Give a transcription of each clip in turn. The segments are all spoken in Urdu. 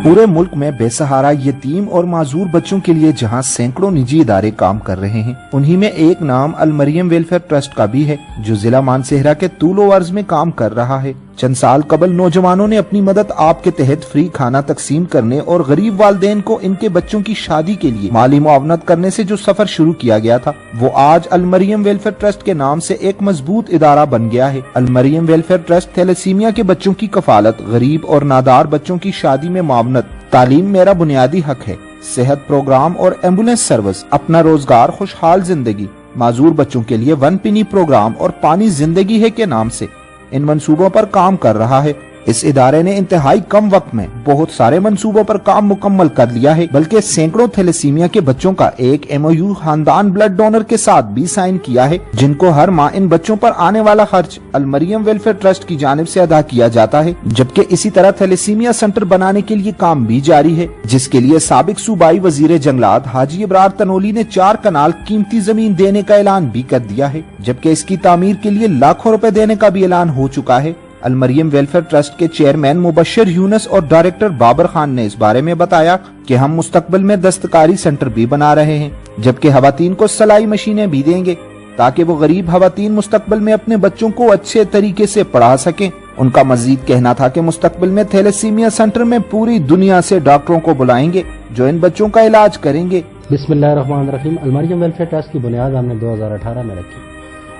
پورے ملک میں بے سہارا یتیم اور معذور بچوں کے لیے جہاں سینکڑوں نجی ادارے کام کر رہے ہیں، انہی میں ایک نام المریم ویلفیئر ٹرسٹ کا بھی ہے جو ضلع مانسہرہ کے طول و عرض میں کام کر رہا ہے۔ چند سال قبل نوجوانوں نے اپنی مدد آپ کے تحت فری کھانا تقسیم کرنے اور غریب والدین کو ان کے بچوں کی شادی کے لیے مالی معاونت کرنے سے جو سفر شروع کیا گیا تھا، وہ آج المریم ویلفیئر ٹرسٹ کے نام سے ایک مضبوط ادارہ بن گیا ہے۔ المریم ویلفیئر ٹرسٹ تھیلیسیمیا کے بچوں کی کفالت، غریب اور نادار بچوں کی شادی میں معاونت، تعلیم میرا بنیادی حق ہے، صحت پروگرام اور ایمبولینس سروس، اپنا روزگار خوشحال زندگی، معذور بچوں کے لیے 1 پینی پروگرام اور پانی زندگی ہے کے نام سے ان منصوبوں پر کام کر رہا ہے۔ اس ادارے نے انتہائی کم وقت میں بہت سارے منصوبوں پر کام مکمل کر لیا ہے، بلکہ سینکڑوں تھیلیسیمیا کے بچوں کا ایک MOU خاندان بلڈ ڈونر کے ساتھ بھی سائن کیا ہے، جن کو ہر ماہ ان بچوں پر آنے والا خرچ المریم ویلفیئر ٹرسٹ کی جانب سے ادا کیا جاتا ہے۔ جبکہ اسی طرح تھیلیسیمیا سینٹر بنانے کے لیے کام بھی جاری ہے، جس کے لیے سابق صوبائی وزیر جنگلات حاجی ابرار تنولی نے 4 کنال قیمتی زمین دینے کا اعلان بھی کر دیا ہے، جبکہ اس کی تعمیر کے لیے لاکھوں روپے دینے کا بھی اعلان ہو چکا ہے۔ المریم ویلفیئر ٹرسٹ کے چیئرمین مبشر یونس اور ڈائریکٹر بابر خان نے اس بارے میں بتایا کہ ہم مستقبل میں دستکاری سینٹر بھی بنا رہے ہیں، جبکہ خواتین کو سلائی مشینیں بھی دیں گے تاکہ وہ غریب خواتین مستقبل میں اپنے بچوں کو اچھے طریقے سے پڑھا سکیں۔ ان کا مزید کہنا تھا کہ مستقبل میں تھیلیسیمیا سینٹر میں پوری دنیا سے ڈاکٹروں کو بلائیں گے جو ان بچوں کا علاج کریں گے۔ بسم اللہ الرحمن الرحیم۔ المریم ویلفیئر ٹرسٹ کی بنیاد ہم نے 2018 میں رکھی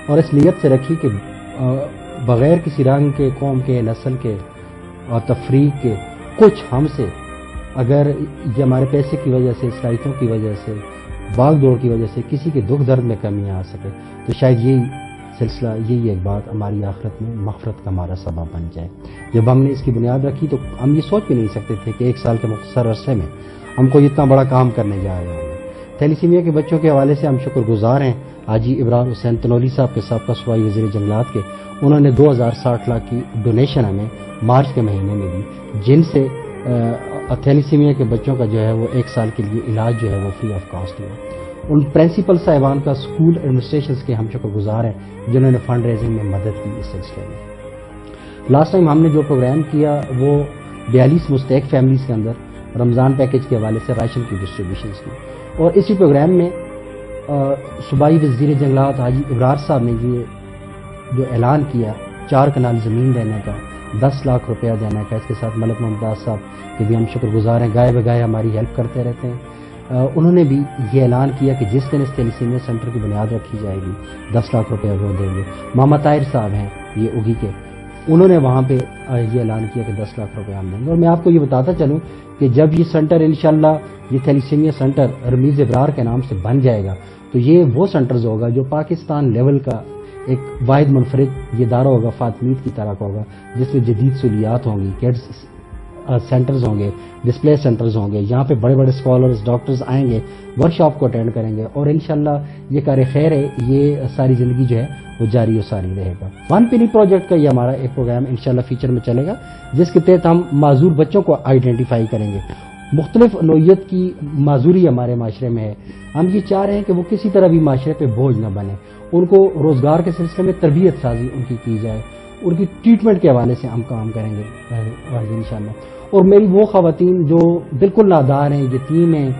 اور اس نیت سے رکھی کہ بغیر کسی رنگ کے، قوم کے، نسل کے اور تفریق کے کچھ ہم سے، اگر یہ ہمارے پیسے کی وجہ سے، صلاحیتوں کی وجہ سے، باغ دوڑ کی وجہ سے کسی کے دکھ درد میں کمی آ سکے تو شاید یہی سلسلہ، یہی ایک بات ہماری آخرت میں مغفرت کا ہمارا سبب بن جائے۔ جب ہم نے اس کی بنیاد رکھی تو ہم یہ سوچ بھی نہیں سکتے تھے کہ 1 سال کے مختصر عرصے میں ہم کو اتنا بڑا کام کرنے جا رہے ہیں۔ تھیلیسیمیا کے بچوں کے حوالے سے ہم شکر گزار ہیں حاجی ابرار حسین تنولی صاحب کے، سابقہ صوبائی وزیر جنگلات کے۔ انہوں نے 2060 لاکھ کی ڈونیشن ہمیں مارچ کے مہینے میں دی، جن سے تھیلیسیمیا کے بچوں کا جو ہے وہ 1 سال کے لیے علاج جو ہے وہ فری آف کاسٹ ہوا۔ ان پرنسپل صاحبان کا، اسکول ایڈمنسٹریشنز کے ہم شکر گزار ہیں جنہوں نے فنڈ ریزنگ میں مدد کی اس سلسلے میں۔ لاسٹ ٹائم ہم نے جو پروگرام کیا وہ 42 مستحق فیملیز کے اندر رمضان پیکج کے حوالے سے راشن کی ڈسٹریبیوشنز کی، اور اسی پروگرام میں صوبائی وزیر جنگلات حاجی ابرار صاحب نے یہ جو اعلان کیا 4 کنال زمین دینے کا، 10 لاکھ روپیہ دینے کا، اس کے ساتھ ملک ممتاز صاحب کے بھی ہم شکر گزار ہیں، گائے بگائے ہماری ہیلپ کرتے رہتے ہیں۔ انہوں نے بھی یہ اعلان کیا کہ جس دن اس تھیلیسیمیا سینٹر کی بنیاد رکھی جائے گی 10 لاکھ روپیہ وہ دیں گے۔ محمد طاہر صاحب ہیں یہ اگی کے، انہوں نے وہاں پہ یہ اعلان کیا کہ 10 لاکھ روپے ہم دیں گے۔ اور میں آپ کو یہ بتاتا چلوں کہ جب یہ سینٹر انشاءاللہ یہ تھیلیسیمیا سینٹر رمیز ابرار کے نام سے بن جائے گا تو یہ وہ سینٹرز ہوگا جو پاکستان لیول کا ایک واحد منفرد یہ ادارہ ہوگا، فاطمیت کی طرح کا ہوگا، جس میں جدید سہولیات ہوں گی، کیڈس سینٹرز ہوں گے، ڈسپلے سینٹرز ہوں گے، یہاں پہ بڑے بڑے اسکالرز، ڈاکٹرز آئیں گے، ورکشاپ کو اٹینڈ کریں گے، اور انشاءاللہ یہ کار خیر ہے، یہ ساری زندگی جو ہے وہ جاری و ساری رہے گا۔ 1 پینی پروجیکٹ کا یہ ہمارا ایک پروگرام انشاءاللہ فیچر میں چلے گا، جس کے تحت ہم معذور بچوں کو آئیڈینٹیفائی کریں گے۔ مختلف نوعیت کی معذوری ہمارے معاشرے میں ہے، ہم یہ چاہ رہے ہیں کہ وہ کسی طرح بھی معاشرے پہ بوجھ نہ بنے، ان کو روزگار کے سلسلے میں تربیت سازی ان کی جائے، ان کی ٹریٹمنٹ کے حوالے سے ہم کام کریں گے انشاءاللہ۔ اور میری وہ خواتین جو بالکل نادار ہیں، یتیم ہیں،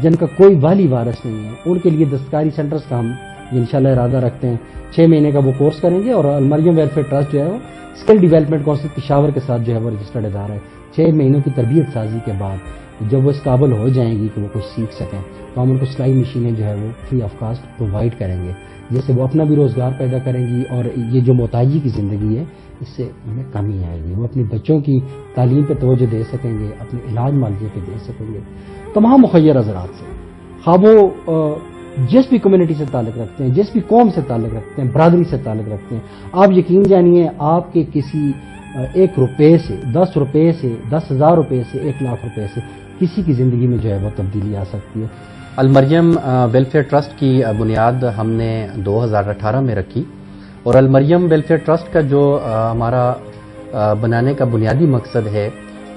جن کا کوئی والی وارث نہیں ہے، ان کے لیے دستکاری سینٹرز کا ہم انشاءاللہ ارادہ رکھتے ہیں۔ 6 مہینے کا وہ کورس کریں گے، اور المریم ویلفیئر ٹرسٹ جو ہے وہ اسکل ڈیولپمنٹ کونسل پشاور کے ساتھ جو ہے وہ رجسٹرڈ ادارہ ہے۔ 6 مہینوں کی تربیت سازی کے بعد جب وہ اس قابل ہو جائیں گی کہ وہ کچھ سیکھ سکیں تو ہم ان کو سلائی مشینیں جو ہے وہ فری آف کاسٹ پرووائڈ کریں گے، جس سے وہ اپنا بھی روزگار پیدا کریں گی، اور یہ جو محتاجی کی زندگی ہے اس سے انہیں کمی آئے گی، وہ اپنے بچوں کی تعلیم پہ توجہ دے سکیں گے، اپنے علاج معالجے پہ دے سکیں گے۔ تمام مخیر حضرات سے، خواہ وہ جس بھی کمیونٹی سے تعلق رکھتے ہیں، جس بھی قوم سے تعلق رکھتے ہیں، برادری سے تعلق رکھتے ہیں، آپ یقین جانیے آپ کے کسی 1 روپے سے، 10 روپے سے، 10,000 روپے سے، 1 لاکھ روپے سے کسی کی زندگی میں جو ہے وہ تبدیلی آ سکتی ہے۔ المریم ویلفیئر ٹرسٹ کی بنیاد ہم نے 2018 میں رکھی، اور المریم ویلفیئر ٹرسٹ کا جو ہمارا بنانے کا بنیادی مقصد ہے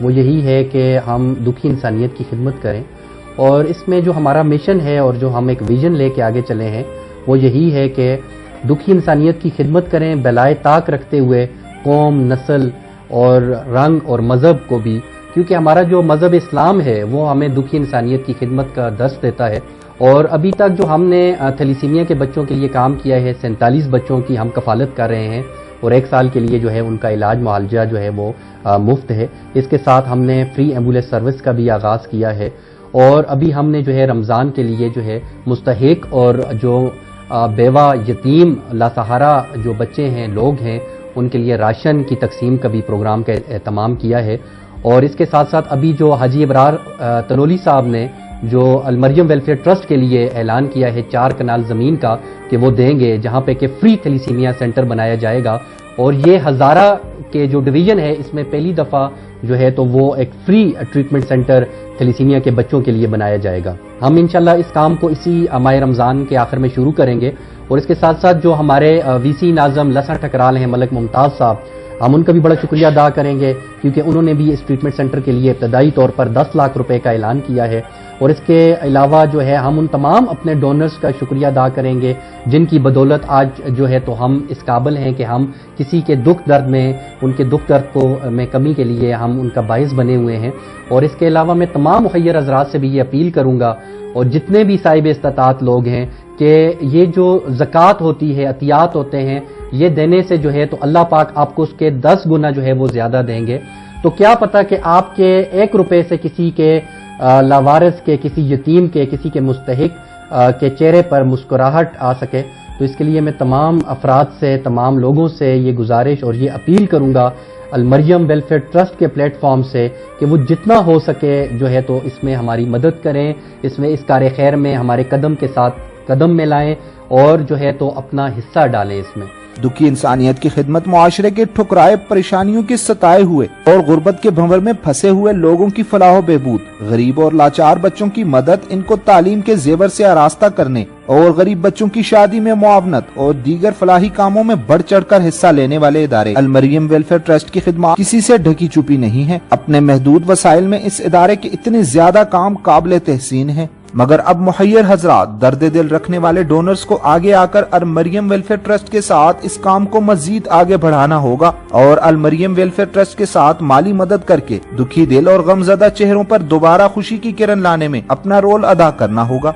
وہ یہی ہے کہ ہم دکھی انسانیت کی خدمت کریں، اور اس میں جو ہمارا مشن ہے اور جو ہم ایک ویژن لے کے آگے چلے ہیں وہ یہی ہے کہ دکھی انسانیت کی خدمت کریں، بلائے طاق رکھتے ہوئے قوم، نسل اور رنگ اور مذہب کو بھی کیونکہ ہمارا جو مذہب اسلام ہے وہ ہمیں دکھی انسانیت کی خدمت کا درس دیتا ہے، اور ابھی تک جو ہم نے تھیلیسیمیا کے بچوں کے لیے کام کیا ہے، 47 بچوں کی ہم کفالت کر رہے ہیں، اور 1 سال کے لیے جو ہے ان کا علاج معالجہ جو ہے وہ مفت ہے۔ اس کے ساتھ ہم نے فری ایمبولینس سروس کا بھی آغاز کیا ہے، اور ابھی ہم نے جو ہے رمضان کے لیے جو ہے مستحق اور جو بیوہ یتیم لاسہارا جو بچے ہیں، لوگ ہیں، ان کے لیے راشن کی تقسیم کا بھی پروگرام کا اہتمام کیا ہے۔ اور اس کے ساتھ ساتھ ابھی جو حاجی ابرار تنولی صاحب نے جو المریم ویلفیئر ٹرسٹ کے لیے اعلان کیا ہے 4 کنال زمین کا کہ وہ دیں گے، جہاں پہ کہ فری تھیلیسیمیا سینٹر بنایا جائے گا، اور یہ ہزارہ کے جو ڈویژن ہے اس میں پہلی دفعہ جو ہے تو وہ ایک فری ٹریٹمنٹ سینٹر تھیلیسیمیا کے بچوں کے لیے بنایا جائے گا۔ ہم انشاءاللہ اس کام کو اسی ماہ رمضان کے آخر میں شروع کریں گے، اور اس کے ساتھ ساتھ جو ہمارے وی سی ناظم لسا ٹکرال ہیں ملک ممتاز صاحب، ہم ان کا بھی بڑا شکریہ ادا کریں گے، کیونکہ انہوں نے بھی اس ٹریٹمنٹ سینٹر کے لیے ابتدائی طور پر 10 لاکھ روپے کا اعلان کیا ہے، اور اس کے علاوہ جو ہے ہم ان تمام اپنے ڈونرز کا شکریہ ادا کریں گے جن کی بدولت آج جو ہے تو ہم اس قابل ہیں کہ ہم کسی کے دکھ درد میں، ان کے دکھ درد کو میں کمی کے لیے ہم ان کا باعث بنے ہوئے ہیں۔ اور اس کے علاوہ میں تمام مخیر حضرات سے بھی یہ اپیل کروں گا، اور جتنے بھی صاحب استطاعت لوگ ہیں، کہ یہ جو زکوٰۃ ہوتی ہے، عطیات ہوتے ہیں، یہ دینے سے جو ہے تو اللہ پاک آپ کو اس کے 10 گنا جو ہے وہ زیادہ دیں گے۔ تو کیا پتا کہ آپ کے 1 روپے سے کسی کے لاوارث کے، کسی یتیم کے، کسی کے مستحق کے چہرے پر مسکراہٹ آ سکے۔ تو اس کے لیے میں تمام افراد سے، تمام لوگوں سے یہ گزارش اور یہ اپیل کروں گا المریم ویلفیئر ٹرسٹ کے پلیٹ فارم سے کہ وہ جتنا ہو سکے جو ہے تو اس میں ہماری مدد کریں، اس میں اس کار خیر میں ہمارے قدم کے ساتھ قدم ملائیں، اور جو ہے تو اپنا حصہ ڈالیں اس میں۔ دکھی انسانیت کی خدمت معاشرے کے ٹھکرائے پریشانیوں کے ستائے ہوئے اور غربت کے بھنور میں پھنسے ہوئے لوگوں کی فلاح و بہبود، غریب اور لاچار بچوں کی مدد، ان کو تعلیم کے زیور سے آراستہ کرنے اور غریب بچوں کی شادی میں معاونت اور دیگر فلاحی کاموں میں بڑھ چڑھ کر حصہ لینے والے ادارے المریم ویلفیئر ٹرسٹ کی خدمات کسی سے ڈھکی چھپی نہیں ہے۔ اپنے محدود وسائل میں اس ادارے کے اتنے زیادہ کام قابل تحسین ہیں، مگر اب محیر حضرات، درد دل رکھنے والے ڈونرز کو آگے آ کر المریم ویلفیئر ٹرسٹ کے ساتھ اس کام کو مزید آگے بڑھانا ہوگا، اور المریم ویلفیئر ٹرسٹ کے ساتھ مالی مدد کر کے دکھی دل اور غمزدہ چہروں پر دوبارہ خوشی کی کرن لانے میں اپنا رول ادا کرنا ہوگا۔